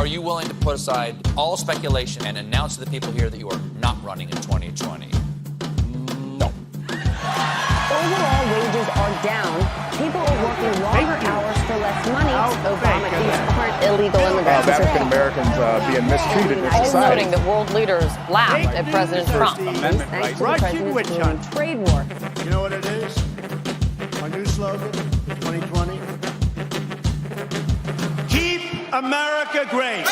you willing to put aside all speculation and announce to the people here that you are not running in 2020? No. Overall, wages are down. People are working longer hours for less money. Obama aren't illegal immigrants. African Americans being mistreated in Also society. noting that world leaders laughed at President Trump. Amendment Thanks to the Russian witch president's hunt. trade war. You know what it is? Our new slogan, 2020. Keep America great.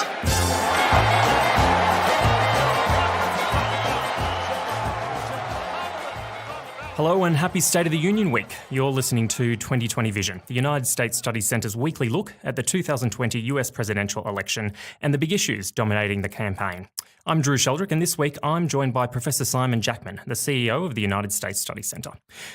Hello and happy State of the Union week. You're listening to 2020 Vision, the United States Study Centre's weekly look at the 2020 US presidential election and the big issues dominating the campaign. I'm Drew Sheldrick, and this week I'm joined by Professor Simon Jackman, the CEO of the United States Study Centre.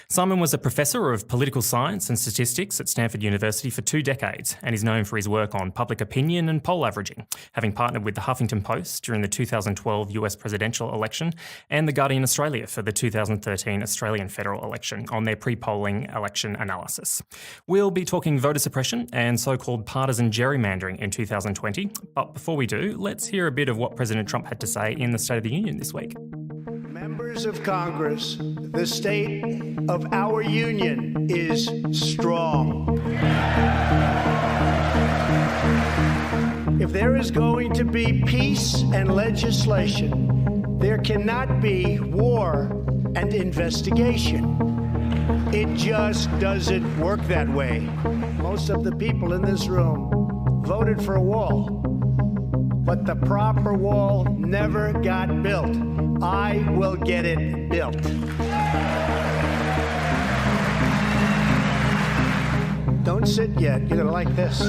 Simon was a professor of political science and statistics at Stanford University for 2 decades and is known for his work on public opinion and poll averaging, having partnered with the Huffington Post during the 2012 US presidential election and the Guardian Australia for the 2013 Australian federal election on their pre-polling election analysis. We'll be talking voter suppression and so-called partisan gerrymandering in 2020, but before we do, let's hear a bit of what President Trump had to say in the State of the Union this week. Members of Congress, the state of our union is strong. If there is going to be peace and legislation, there cannot be war and investigation. It just doesn't work that way. Most of the people in this room voted for a wall. But the proper wall never got built. I will get it built. Don't sit yet. You're gonna like this.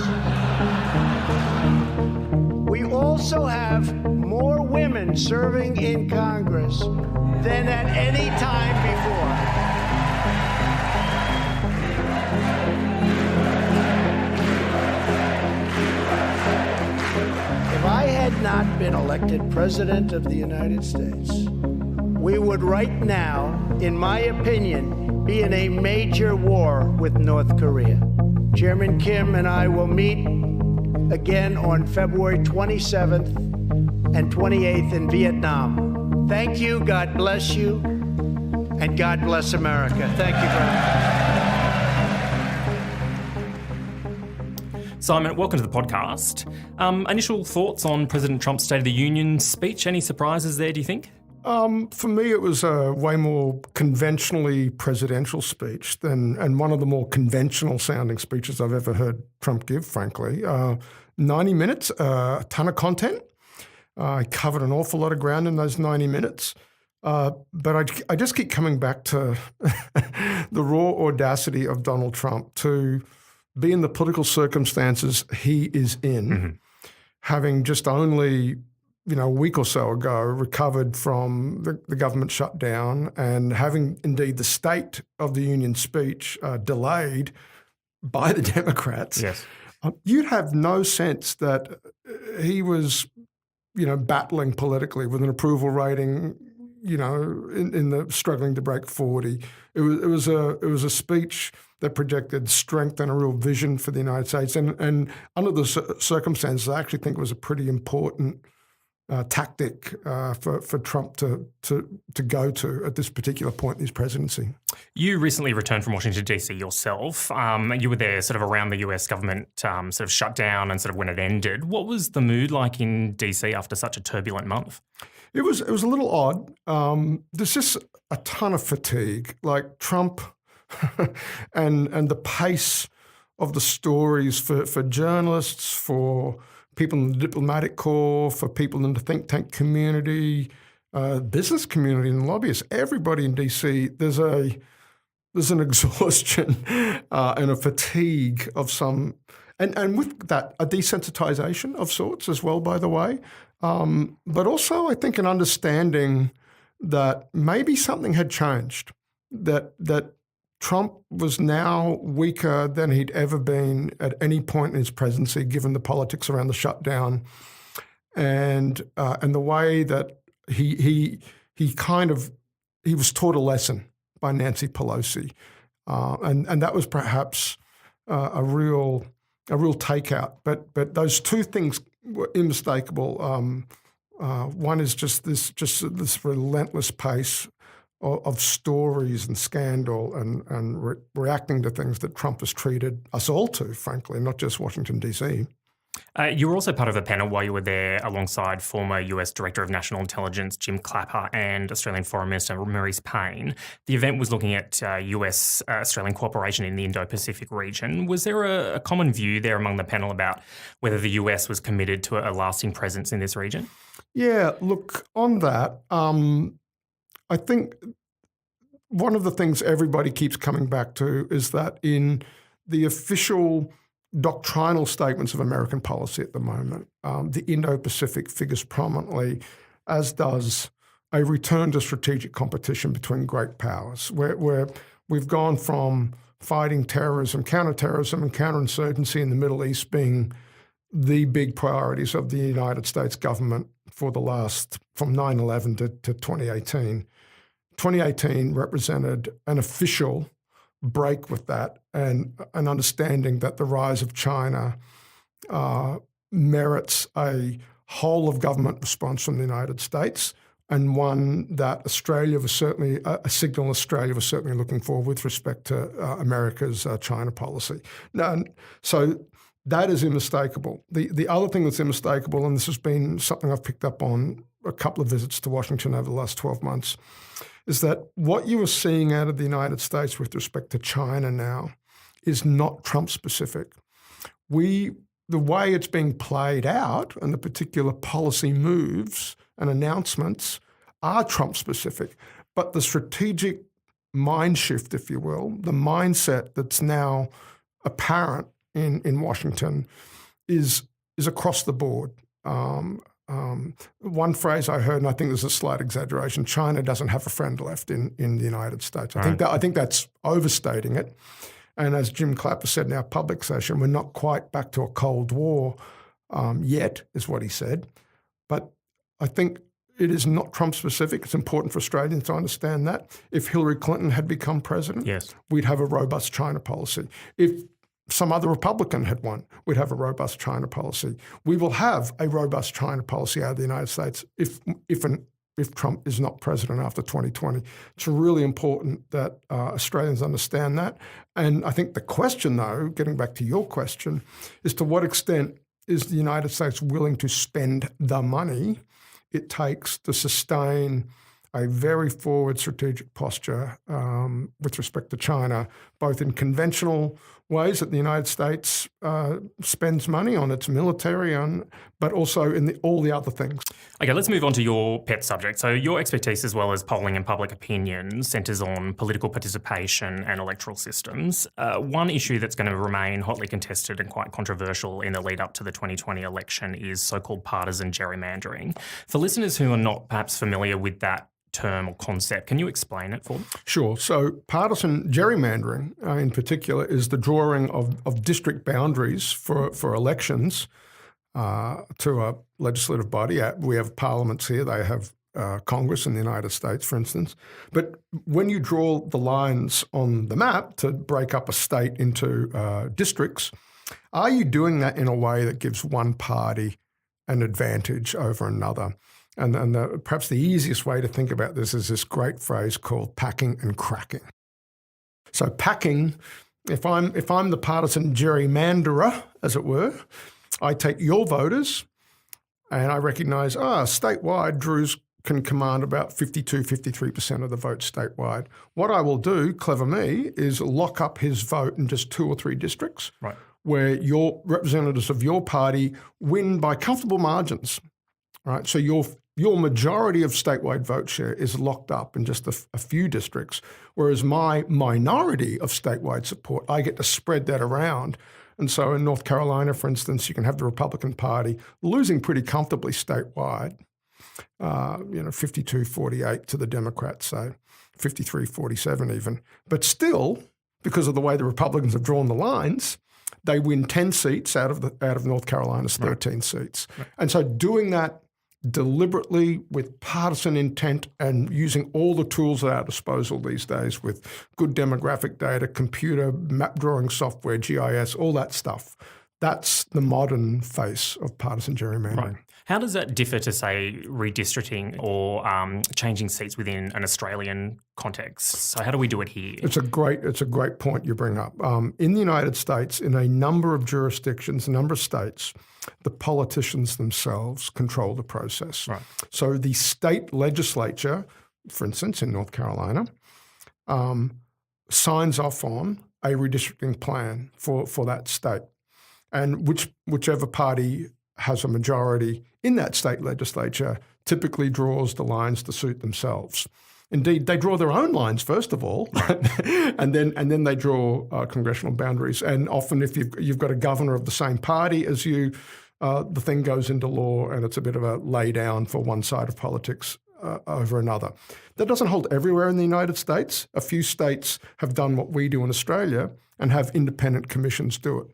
We also have more women serving in Congress than at any time before. If I had not been elected President of the United States, we would right now, in my opinion, be in a major war with North Korea. Chairman Kim and I will meet again on February 27th and 28th in Vietnam. Thank you, God bless you, and God bless America. Thank you very much. Simon, welcome to the podcast. Initial thoughts on President Trump's State of the Union speech? Any surprises there, do you think? For me, it was a way more conventionally presidential speech and one of the more conventional sounding speeches I've ever heard Trump give, frankly. 90 minutes, a ton of content. I covered an awful lot of ground in those 90 minutes. But I just keep coming back to the raw audacity of Donald Trump to be in the political circumstances he is in, having just only, a week or so ago recovered from the government shutdown and having indeed the State of the Union speech delayed by the Democrats. Yes. You'd have no sense that he was, battling politically with an approval rating, in the struggling to break 40. It was a speech that projected strength and a real vision for the United States. And under the circumstances, I actually think it was a pretty important tactic for Trump to go to at this particular point in his presidency. You recently returned from Washington, D.C. yourself. You were there sort of around the US government sort of shutdown and sort of when it ended. What was the mood like in D.C. after such a turbulent month? It was a little odd. There's just a ton of fatigue. Like Trump and the pace of the stories for journalists, for people in the diplomatic corps, for people in the think tank community, business community and lobbyists, everybody in D.C., there's an exhaustion and a fatigue of some, and with that, a desensitization of sorts as well, by the way. But also, I think, an understanding that maybe something had changed, that Trump was now weaker than he'd ever been at any point in his presidency, given the politics around the shutdown, and the way that he was taught a lesson by Nancy Pelosi, and that was perhaps a real takeout. But those two things were unmistakable. One is just this relentless pace of stories and scandal and reacting to things that Trump has treated us all to, frankly, not just Washington, D.C. You were also part of a panel while you were there alongside former US Director of National Intelligence Jim Clapper and Australian Foreign Minister Marise Payne. The event was looking at US-Australian cooperation in the Indo-Pacific region. Was there a common view there among the panel about whether the US was committed to a lasting presence in this region? Yeah, look, on that, I think one of the things everybody keeps coming back to is that in the official doctrinal statements of American policy at the moment, the Indo-Pacific figures prominently, as does a return to strategic competition between great powers, where we've gone from fighting terrorism, counterterrorism and counterinsurgency in the Middle East being the big priorities of the United States government for the last, from 9/11 to 2018. 2018 represented an official break with that and an understanding that the rise of China merits a whole of government response from the United States, and one that Australia was certainly, a signal Australia was certainly looking for with respect to America's China policy. Now, so that is unmistakable. The other thing that's unmistakable, and this has been something I've picked up on a couple of visits to Washington over the last 12 months, is that what you are seeing out of the United States with respect to China now is not Trump-specific. The way it's being played out and the particular policy moves and announcements are Trump-specific, but the strategic mind shift, if you will, the mindset that's now apparent in Washington is across the board. One phrase I heard, and I think there's a slight exaggeration, China doesn't have a friend left in the United States. I think that's overstating it. And as Jim Clapper said in our public session, we're not quite back to a Cold War yet, is what he said. But I think it is not Trump-specific. It's important for Australians to understand that. If Hillary Clinton had become president, yes, we'd have a robust China policy. If some other Republican had won, we'd have a robust China policy. We will have a robust China policy out of the United States if Trump is not president after 2020. It's really important that Australians understand that. And I think the question, though, getting back to your question, is to what extent is the United States willing to spend the money it takes to sustain a very forward strategic posture with respect to China, both in conventional ways that the United States spends money on its military, but also in all the other things. Okay, let's move on to your pet subject. So your expertise, as well as polling and public opinion, centres on political participation and electoral systems. One issue that's going to remain hotly contested and quite controversial in the lead up to the 2020 election is so-called partisan gerrymandering. For listeners who are not perhaps familiar with that term or concept, can you explain it for them? Sure. So partisan gerrymandering in particular is the drawing of district boundaries for elections to a legislative body. We have parliaments here. They have Congress in the United States, for instance. But when you draw the lines on the map to break up a state into districts, are you doing that in a way that gives one party an advantage over another? And perhaps the easiest way to think about this is this great phrase called packing and cracking. So packing, if I'm the partisan gerrymanderer, as it were, I take your voters and I recognise, statewide, Drews can command about 53% of the vote statewide. What I will do, clever me, is lock up his vote in just 2 or 3 districts, right, where your representatives of your party win by comfortable margins. Right, so your majority of statewide vote share is locked up in just a few districts, whereas my minority of statewide support, I get to spread that around. And so in North Carolina, for instance, you can have the Republican Party losing pretty comfortably statewide, 52-48 to the Democrats, so 53-47 even. But still, because of the way the Republicans have drawn the lines, they win 10 seats out of North Carolina's 13 seats. Right. And so doing that deliberately with partisan intent and using all the tools at our disposal these days with good demographic data, computer, map drawing software, GIS, all that stuff, that's the modern face of partisan gerrymandering. Right. How does that differ to, say, redistricting or changing seats within an Australian context? So how do we do it here? It's a great point you bring up. In the United States, in a number of jurisdictions, a number of states, the politicians themselves control the process. Right. So the state legislature, for instance, in North Carolina, signs off on a redistricting plan for that state. And whichever party has a majority in that state legislature typically draws the lines to suit themselves. Indeed, they draw their own lines first of all, and then they draw congressional boundaries. And often, if you've got a governor of the same party as you, the thing goes into law, and it's a bit of a lay down for one side of politics over another. That doesn't hold everywhere in the United States. A few states have done what we do in Australia and have independent commissions do it.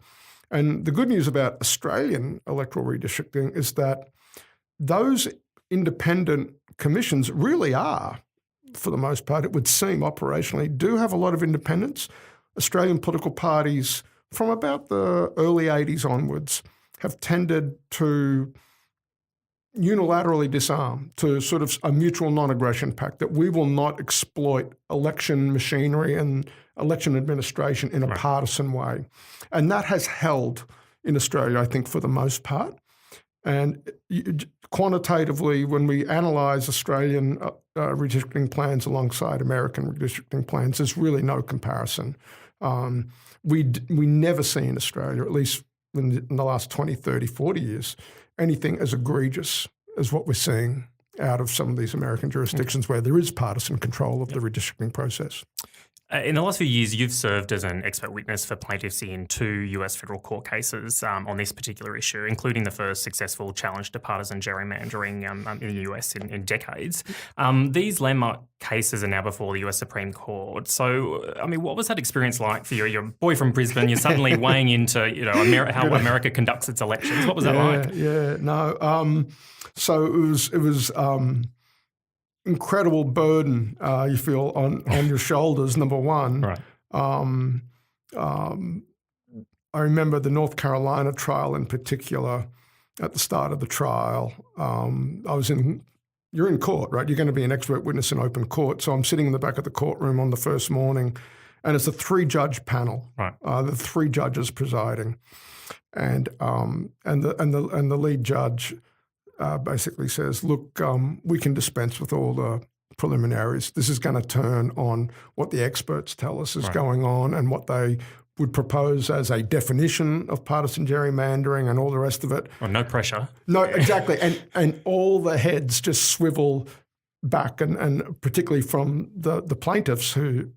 And the good news about Australian electoral redistricting is that those independent commissions really are, for the most part, it would seem operationally, do have a lot of independence. Australian political parties from about the early 80s onwards have tended to unilaterally disarm, to sort of a mutual non-aggression pact, that we will not exploit election machinery and election administration in a partisan way. And that has held in Australia, I think, for the most part. And quantitatively, when we analyse Australian redistricting plans alongside American redistricting plans, there's really no comparison. We never see in Australia, at least in the last 20, 30, 40 years, anything as egregious as what we're seeing out of some of these American jurisdictions where there is partisan control of the redistricting process. In the last few years, you've served as an expert witness for plaintiffs in 2 US federal court cases on this particular issue, including the first successful challenge to partisan gerrymandering in the US in decades. These landmark cases are now before the US Supreme Court. So, I mean, what was that experience like for you? You're a boy from Brisbane. You're suddenly weighing into, how America conducts its elections. What was that like? So it was incredible burden you feel on your shoulders, number one. Right. I remember the North Carolina trial in particular. At the start of the trial, you're in court, right? You're going to be an expert witness in open court. So I'm sitting in the back of the courtroom on the first morning, and it's a 3-judge panel. Right. The 3 judges presiding, and the lead judge basically says, look, we can dispense with all the preliminaries. This is going to turn on what the experts tell us is going on and what they would propose as a definition of partisan gerrymandering and all the rest of it. Well, no pressure. No, exactly. And all the heads just swivel back, and particularly from the plaintiffs who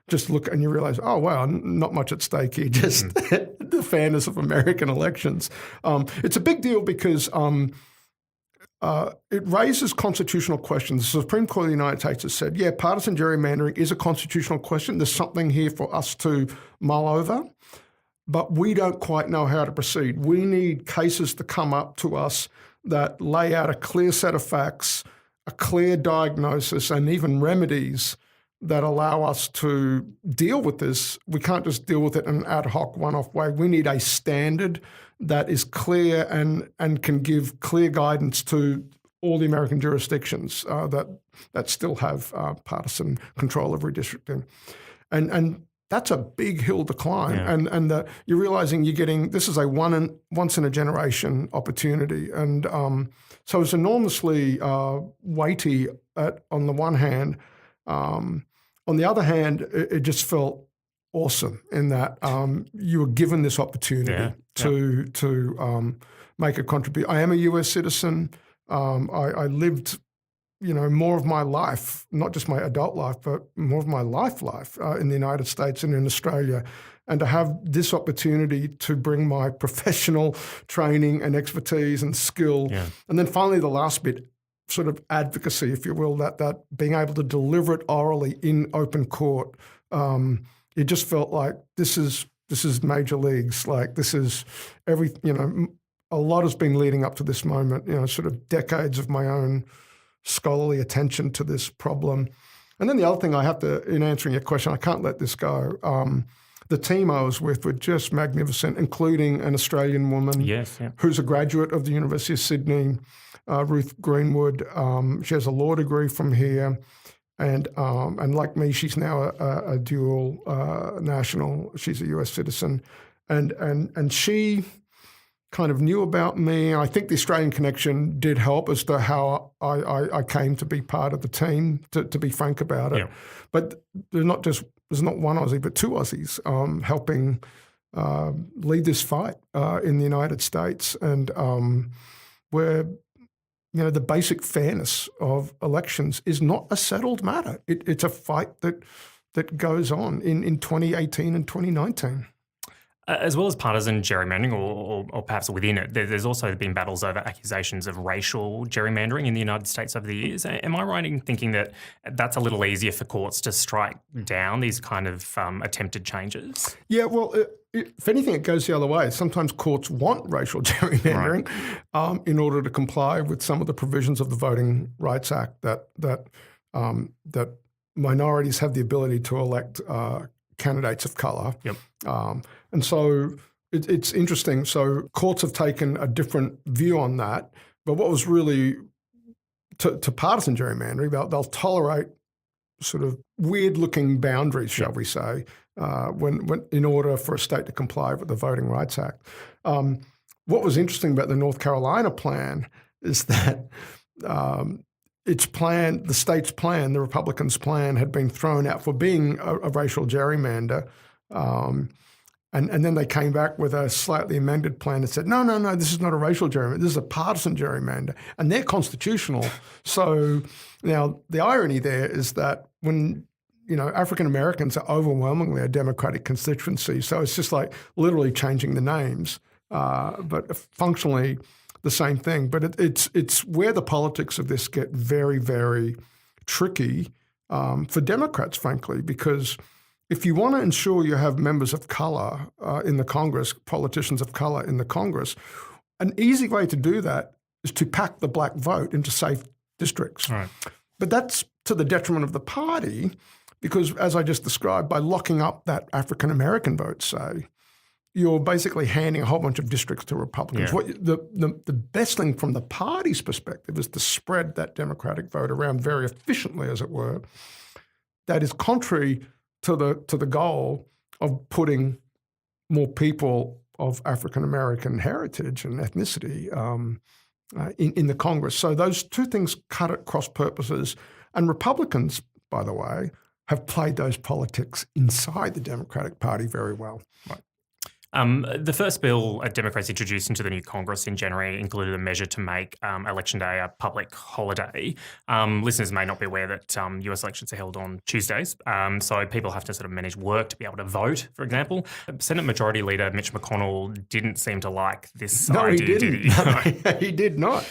just look and you realise, oh, wow, not much at stake here, just the fairness of American elections. It's a big deal because it raises constitutional questions. The Supreme Court of the United States has said, yeah, partisan gerrymandering is a constitutional question. There's something here for us to mull over, but we don't quite know how to proceed. We need cases to come up to us that lay out a clear set of facts, a clear diagnosis, and even remedies that allow us to deal with this. We can't just deal with it in an ad hoc, one-off way. We need a standard that is clear and can give clear guidance to all the American jurisdictions that still have partisan control of redistricting. And that's a big hill to climb. Yeah. And you're realising you're getting, this is a once-in-a-generation opportunity. And so it's enormously weighty on the one hand. On the other hand, it just felt awesome in that you were given this opportunity to make a contribution. I am a US citizen. I lived, more of my life, not just my adult life, but more of my life in the United States and in Australia. And to have this opportunity to bring my professional training and expertise and skill. Yeah. And then finally the last bit, sort of advocacy, if you will, that being able to deliver it orally in open court. It just felt like this is major leagues. Like this is a lot has been leading up to this moment, sort of decades of my own scholarly attention to this problem. And then the other thing I have to, in answering your question, I can't let this go. the team I was with were just magnificent, including an Australian woman who's a graduate of the University of Sydney, Ruth Greenwood. She has a law degree from here. And like me, she's now a dual national. She's a US citizen. And she kind of knew about me. I think the Australian connection did help as to how I came to be part of the team, to be frank about it. Yeah. But there's not one Aussie, but two Aussies helping lead this fight in the United States. And where, the basic fairness of elections is not a settled matter. It's a fight that goes on in 2018 and 2019. As well as partisan gerrymandering, or perhaps within it, there's also been battles over accusations of racial gerrymandering in the United States over the years. Am I right in thinking that that's a little easier for courts to strike down these kind of attempted changes? Yeah, well, if anything, it goes the other way. Sometimes courts want racial gerrymandering in order to comply with some of the provisions of the Voting Rights Act that minorities have the ability to elect candidates of colour. Yep. And so it's interesting. So courts have taken a different view on that. But what was really to partisan gerrymandering, they'll tolerate sort of weird-looking boundaries, shall we say, when in order for a state to comply with the Voting Rights Act. What was interesting about the North Carolina plan is that its plan, the state's plan, the Republicans' plan, had been thrown out for being a racial gerrymander. And then they came back with a slightly amended plan and said, no, this is not a racial gerrymander, this is a partisan gerrymander, and they're constitutional. So now the irony there is that when, African Americans are overwhelmingly a Democratic constituency, so it's just like literally changing the names, but functionally the same thing. But it's where the politics of this get very, very tricky for Democrats, frankly, because if you want to ensure you have members of colour in the Congress, politicians of colour in the Congress, an easy way to do that is to pack the black vote into safe districts. Right. But that's to the detriment of the party because, as I just described, by locking up that African-American vote, say, you're basically handing a whole bunch of districts to Republicans. Yeah. The best thing from the party's perspective is to spread that Democratic vote around very efficiently, as it were. That is contrary to the goal of putting more people of African-American heritage and ethnicity in the Congress. So those two things cut at cross purposes. And Republicans, by the way, have played those politics inside the Democratic Party very well. Right. The first bill Democrats introduced into the new Congress in January included a measure to make Election Day a public holiday. Listeners may not be aware that US elections are held on Tuesdays, so people have to sort of manage work to be able to vote, for example. Senate Majority Leader Mitch McConnell didn't seem to like this idea, did he? No, he did not.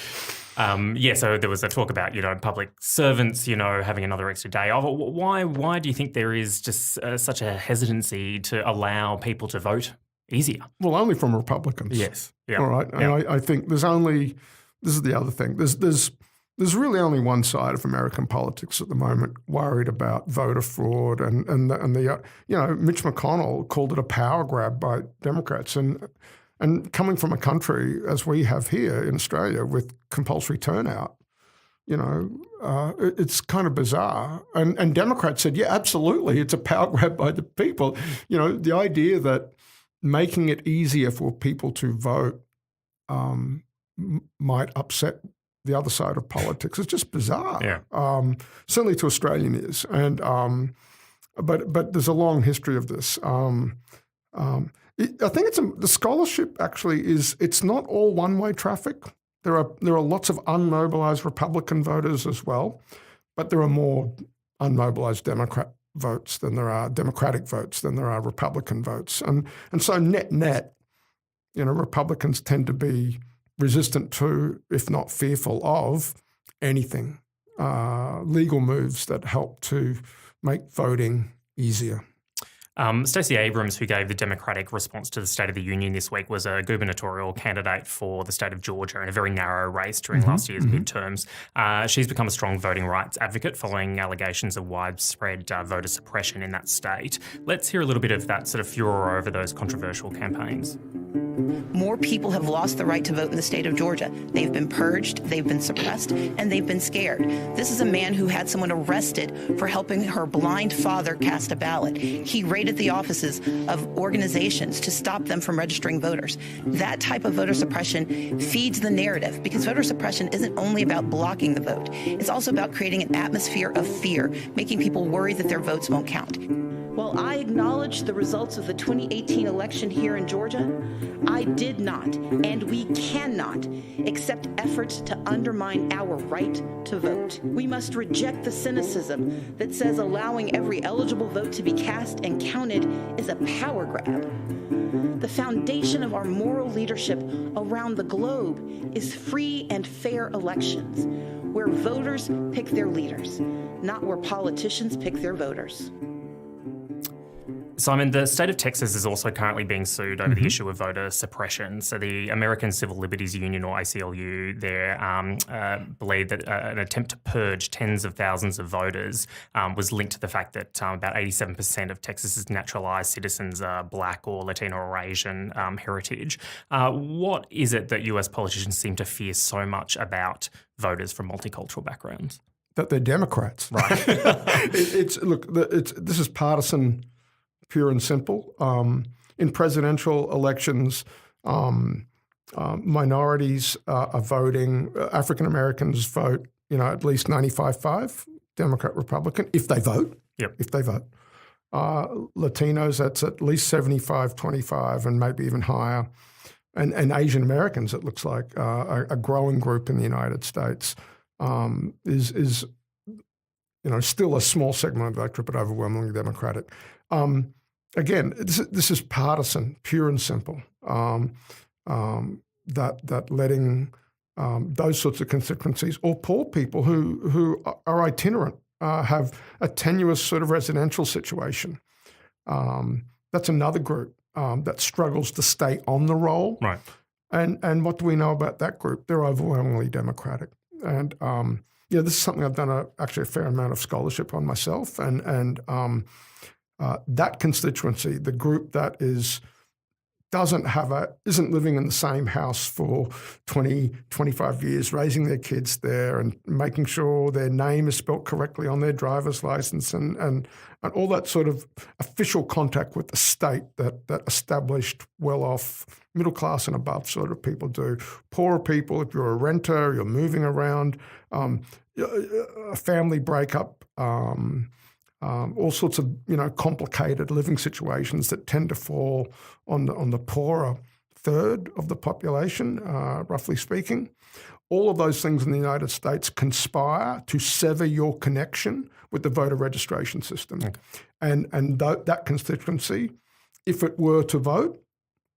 So there was a talk about, public servants, having another extra day off. Why do you think there is just such a hesitancy to allow people to vote easier? Well, only from Republicans. Yes. Yeah. All right. Yeah. And I think this is the other thing. There's really only one side of American politics at the moment worried about voter fraud and the Mitch McConnell called it a power grab by Democrats and coming from a country as we have here in Australia with compulsory turnout, it's kind of bizarre. And Democrats said, yeah, absolutely, it's a power grab by the people. The idea that making it easier for people to vote might upset the other side of politics. It's just bizarre. Yeah. Certainly to Australian ears. And but there's a long history of this. I think the scholarship actually it's not all one-way traffic. There are lots of unmobilized Republican voters as well, but there are more unmobilized Democrat votes than there are Democratic votes than there are Republican votes. And so net, Republicans tend to be resistant to, if not fearful of, anything, legal moves that help to make voting easier. Stacey Abrams, who gave the Democratic response to the State of the Union this week, was a gubernatorial candidate for the state of Georgia in a very narrow race during last year's midterms. She's become a strong voting rights advocate following allegations of widespread voter suppression in that state. Let's hear a little bit of that sort of furor over those controversial campaigns. More people have lost the right to vote in the state of Georgia. They've been purged, they've been suppressed, and they've been scared. This is a man who had someone arrested for helping her blind father cast a ballot. He raided the offices of organizations to stop them from registering voters. That type of voter suppression feeds the narrative, because voter suppression isn't only about blocking the vote. It's also about creating an atmosphere of fear, making people worry that their votes won't count. While I acknowledge the results of the 2018 election here in Georgia, I did not, and we cannot, accept efforts to undermine our right to vote. We must reject the cynicism that says allowing every eligible vote to be cast and counted is a power grab. The foundation of our moral leadership around the globe is free and fair elections, where voters pick their leaders, not where politicians pick their voters. Simon, the state of Texas is also currently being sued over the issue of voter suppression. So the American Civil Liberties Union, or ACLU, they believe that an attempt to purge tens of thousands of voters was linked to the fact that about 87% of Texas's naturalised citizens are Black or Latino or Asian heritage. What is it that US politicians seem to fear so much about voters from multicultural backgrounds? That they're Democrats. Right. This is partisan, pure and simple. In presidential elections, minorities are voting. African Americans vote, at least 95-5, Democrat, Republican, if they vote. Yep. If they vote. Latinos, that's at least 75-25 and maybe even higher. And Asian Americans, it looks like, a growing group in the United States, is still a small segment of the electorate, but overwhelmingly Democratic. Again, this is partisan, pure and simple. That letting those sorts of constituencies, or poor people who are itinerant, have a tenuous sort of residential situation. That's another group that struggles to stay on the roll. Right. And what do we know about that group? They're overwhelmingly Democratic. And this is something I've done actually a fair amount of scholarship on myself. And that constituency, the group that isn't living in the same house for 20, 25 years, raising their kids there and making sure their name is spelt correctly on their driver's license and all that sort of official contact with the state that established, well-off, middle class and above sort of people do. Poorer people, if you're a renter, you're moving around, a family breakup, all sorts of complicated living situations that tend to fall on the poorer third of the population, roughly speaking. All of those things in the United States conspire to sever your connection with the voter registration system. Okay. And that constituency, if it were to vote,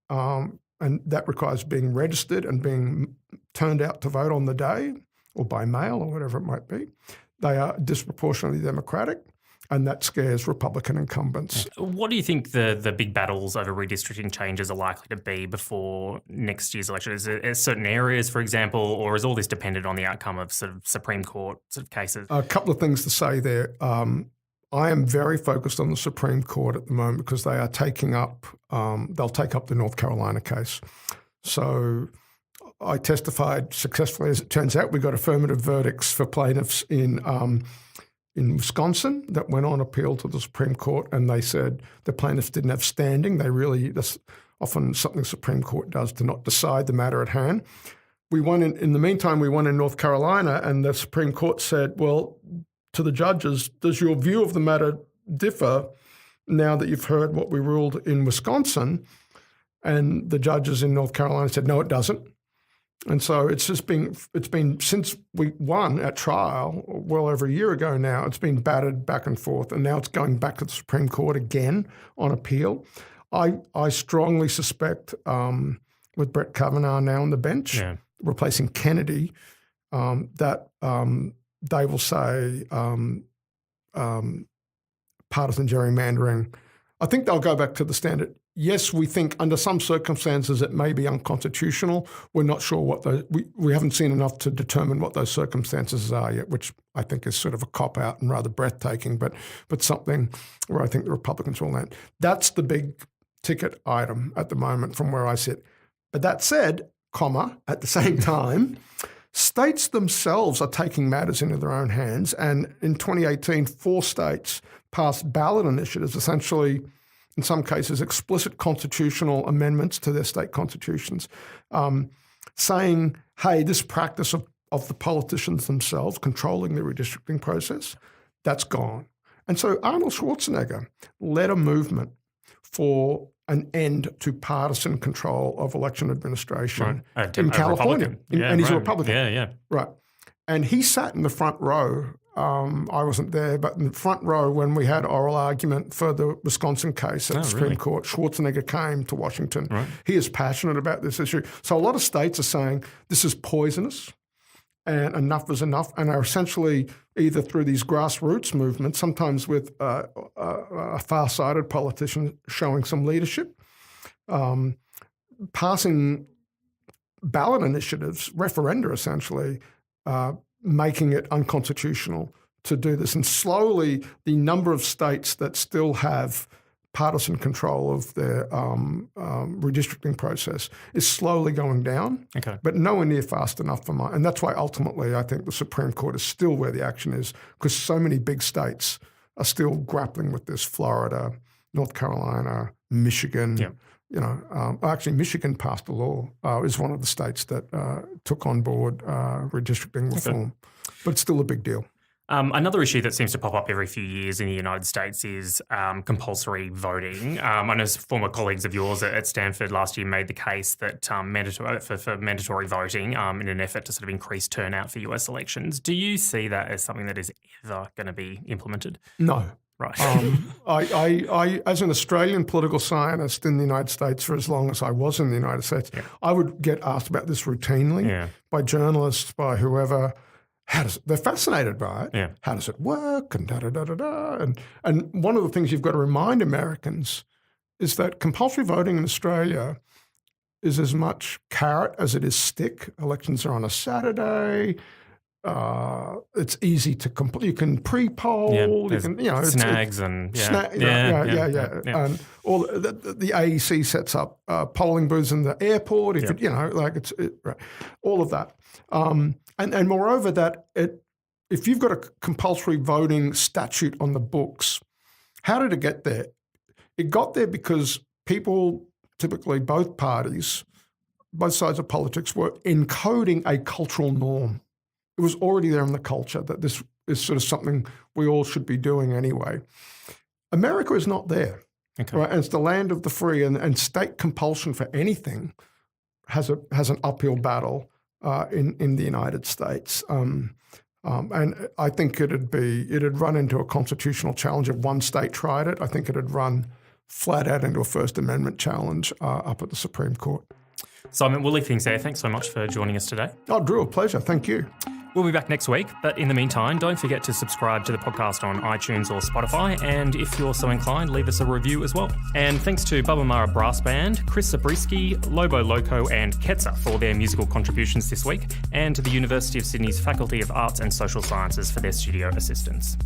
and that requires being registered and being turned out to vote on the day or by mail or whatever it might be, they are disproportionately Democratic. And that scares Republican incumbents. What do you think the big battles over redistricting changes are likely to be before next year's election? Is it certain areas, for example, or is all this dependent on the outcome of sort of Supreme Court sort of cases? A couple of things to say there. I am very focused on the Supreme Court at the moment because they are taking up, they'll take up the North Carolina case. So I testified successfully. As it turns out, we got affirmative verdicts for plaintiffs in Wisconsin that went on appeal to the Supreme Court, and they said the plaintiffs didn't have standing. That's often something the Supreme Court does to not decide the matter at hand. We won in the meantime, we won in North Carolina, and the Supreme Court said, well, to the judges, does your view of the matter differ now that you've heard what we ruled in Wisconsin? And the judges in North Carolina said, no, it doesn't. And so it's been since we won at trial well over a year ago now, it's been battered back and forth, and now it's going back to the Supreme Court again on appeal. I strongly suspect with Brett Kavanaugh now on the bench, replacing Kennedy, that they will say partisan gerrymandering I think they'll go back to the standard. Yes, we think under some circumstances it may be unconstitutional. We're not sure what those, we haven't seen enough to determine what those circumstances are yet, which I think is sort of a cop-out and rather breathtaking, but something where I think the Republicans will land. That's the big ticket item at the moment from where I sit. But that said, at the same time, states themselves are taking matters into their own hands. And in 2018, 4 states passed ballot initiatives, essentially, in some cases, explicit constitutional amendments to their state constitutions, saying, hey, this practice of the politicians themselves controlling the redistricting process, that's gone. And so Arnold Schwarzenegger led a movement for an end to partisan control of election administration in California. And he's a Republican. Yeah. Right. And he sat in the front row. I wasn't there, but in the front row when we had oral argument for the Wisconsin case at the Supreme Court, Schwarzenegger came to Washington. Right. He is passionate about this issue. So a lot of states are saying this is poisonous and enough is enough, and are essentially either through these grassroots movements, sometimes with a far-sighted politician showing some leadership, passing ballot initiatives, referenda essentially, making it unconstitutional to do this. And slowly the number of states that still have partisan control of their redistricting process is slowly going down, but nowhere near fast enough for mine. And that's why ultimately I think the Supreme Court is still where the action is, because so many big states are still grappling with this. Florida, North Carolina, Michigan. Yeah. Actually, Michigan passed a law, is one of the states that took on board redistricting reform, but it's still a big deal. Another issue that seems to pop up every few years in the United States is compulsory voting. I know former colleagues of yours at Stanford last year made the case that for mandatory voting in an effort to sort of increase turnout for US elections. Do you see that as something that is ever going to be implemented? No. Right. I, as an Australian political scientist in the United States for as long as I was in the United States, I would get asked about this routinely by journalists, by whoever. They're fascinated by it. Yeah. How does it work? And da-da-da-da-da. And one of the things you've got to remind Americans is that compulsory voting in Australia is as much carrot as it is stick. Elections are on a Saturday. It's easy to complete. You can pre-poll. You can, snags and And all the AEC sets up polling booths in the airport. All of that. And moreover, that if you've got a compulsory voting statute on the books, how did it get there? It got there because people, typically both parties, both sides of politics, were encoding a cultural norm. It was already there in the culture that this is sort of something we all should be doing anyway. America is not there. Right? And it's the land of the free, and state compulsion for anything has an uphill battle in the United States. And I think it'd run into a constitutional challenge if one state tried it. I think it'd run flat out into a First Amendment challenge up at the Supreme Court. Simon, we'll leave things there. Thanks so much for joining us today. Oh, Drew, a pleasure. Thank you. We'll be back next week, but in the meantime, don't forget to subscribe to the podcast on iTunes or Spotify, and if you're so inclined, leave us a review as well. And thanks to Bubba Mara Brass Band, Chris Zabriskie, Lobo Loco and Ketzer for their musical contributions this week, and to the University of Sydney's Faculty of Arts and Social Sciences for their studio assistance.